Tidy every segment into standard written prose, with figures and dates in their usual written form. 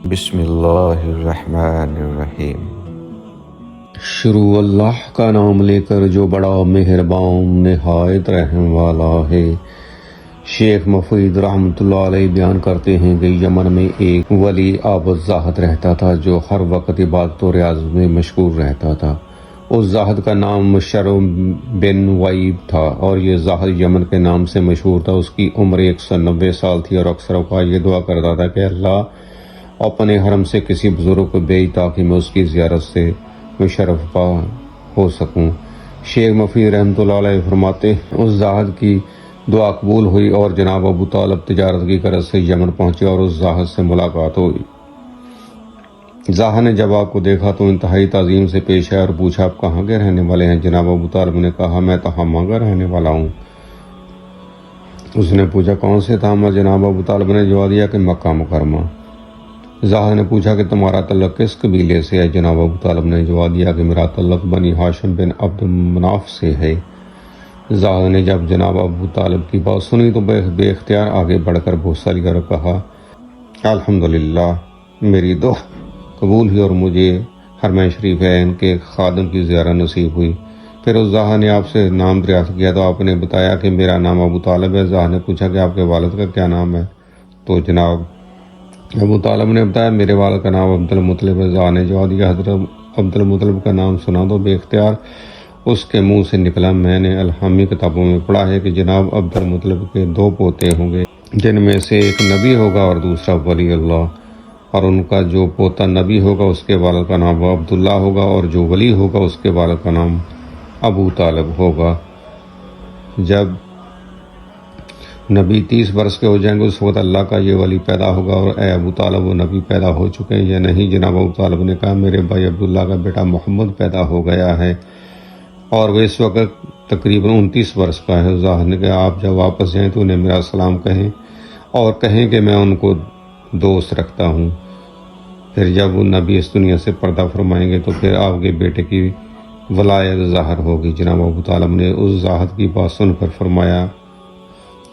بسم اللہ الرحمن الرحیم۔ شروع اللہ کا نام لے کر جو بڑا مہربان نہایت رحم والا ہے۔ شیخ مفید رحمۃ اللہ علیہ بیان کرتے ہیں کہ یمن میں ایک ولی عابد زاہد رہتا تھا جو ہر وقت عبادت و ریاض میں مشغول رہتا تھا۔ اس زاہد کا نام مشرو بن وائب تھا اور یہ زاہد یمن کے نام سے مشہور تھا۔ اس کی عمر 190 سال تھی اور اکثر اوقات یہ دعا کرتا تھا کہ اللہ اپنے حرم سے کسی بزرگ کو بھیج تاکہ میں اس کی زیارت سے مشرف پا ہو سکوں۔ شیخ مفید رحمۃ اللہ علیہ فرماتے ہیں اس زاہد کی دعا قبول ہوئی اور جناب ابو طالب تجارت کی غرض سے یمن پہنچے اور اس زاہد سے ملاقات ہوئی۔ زاہد نے جب آپ کو دیکھا تو انتہائی تعظیم سے پیش آیا اور پوچھا آپ کہاں کے رہنے والے ہیں؟ جناب ابو طالب نے کہا میں تہامہ کا رہنے والا ہوں۔ اس نے پوچھا کون سے تہامہ؟ جناب ابو طالب نے جواب دیا کہ مکہ مکرمہ۔ زاہد نے پوچھا کہ تمہارا تعلق کس قبیلے سے ہے؟ جناب ابو طالب نے جواب دیا کہ میرا تعلق بنی ہاشم بن عبد مناف سے ہے۔ زاہد نے جب جناب ابو طالب کی بات سنی تو بے اختیار آگے بڑھ کر بوسہ لیا اور کہا الحمدللہ میری دعا قبول ہوئی اور مجھے حرم شریف ہے ان کے خادم کی زیارت نصیب ہوئی۔ پھر اس زاہد نے آپ سے نام دریافت کیا تو آپ نے بتایا کہ میرا نام ابو طالب ہے۔ زاہد نے پوچھا کہ آپ کے والد کا کیا نام ہے؟ تو جناب ابو طالب نے بتایا میرے والد کا نام عبد المطلب ہے۔ زاہد نے جواب دیا حضرت عبد المطلب کا نام سنا تو بے اختیار اس کے منہ سے نکلا میں نے الہامی کتابوں میں پڑھا ہے کہ جناب عبد المطلب کے 2 پوتے ہوں گے جن میں سے ایک نبی ہوگا اور دوسرا ولی اللہ، اور ان کا جو پوتا نبی ہوگا اس کے والد کا نام عبداللہ ہوگا اور جو ولی ہوگا اس کے والد کا نام ابو طالب ہوگا۔ جب نبی 30 برس کے ہو جائیں گے اس وقت اللہ کا یہ ولی پیدا ہوگا اور اے ابو طالب وہ نبی پیدا ہو چکے ہیں یا نہیں؟ جناب ابو طالب نے کہا میرے بھائی عبداللہ کا بیٹا محمد پیدا ہو گیا ہے اور وہ اس وقت تقریباً 29 برس کا ہے۔ زاہد نے کہا آپ جب واپس جائیں تو انہیں میرا سلام کہیں اور کہیں کہ میں ان کو دوست رکھتا ہوں۔ پھر جب وہ نبی اس دنیا سے پردہ فرمائیں گے تو پھر آپ کے بیٹے کی ولایت ظاہر ہوگی۔ جناب ابو طالب نے اس زاہد کی بات سن کر فرمایا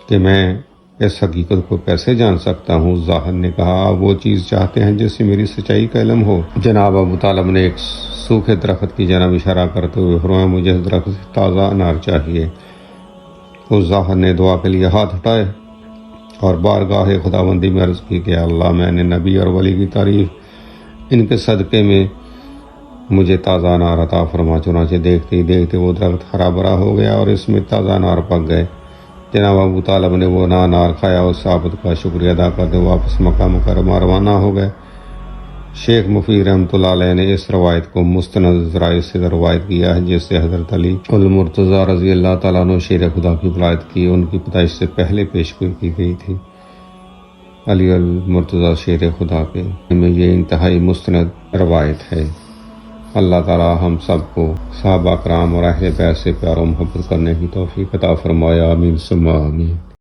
کہ میں اس حقیقت کو کیسے جان سکتا ہوں؟ زاہد نے کہا آپ وہ چیز چاہتے ہیں جس سے میری سچائی کا علم ہو؟ جناب ابو طالب نے ایک سوکھے درخت کی جانب اشارہ کرتے ہوئے فرمایا مجھے اس درخت سے تازہ انار چاہیے۔ اس زاہد نے دعا کے لیے ہاتھ اٹھائے اور بارگاہ خداوندی میں عرض کی کہ اللہ میں نے نبی اور ولی کی تعریف ان کے صدقے میں مجھے تازہ انار عطا فرما۔ چنانچہ دیکھتے ہی دیکھتے وہ درخت ہرا بھرا ہو گیا اور اس میں تازہ انار پک گئے۔ جناب ابو طالب نے وہ انار کھایا اور صحابت کا شکریہ ادا کرتے واپس مکہ مکرمہ روانہ ہو گئے۔ شیخ مفید رحمۃ اللہ علیہ نے اس روایت کو مستند ذرائع سے روایت کیا ہے جس سے حضرت علی المرتضیٰ رضی اللہ تعالیٰ عنہ شیر خدا کی ولایت کی ان کی پیدائش سے پہلے پیشگوئی کی گئی تھی۔ علی المرتضیٰ شیر خدا کے میں یہ انتہائی مستند روایت ہے۔ اللہ تعالیٰ ہم سب کو صحابہ کرام اور اہل بیت سے پیار و محبت کرنے کی توفیق عطا فرمایا، آمین ثم آمین۔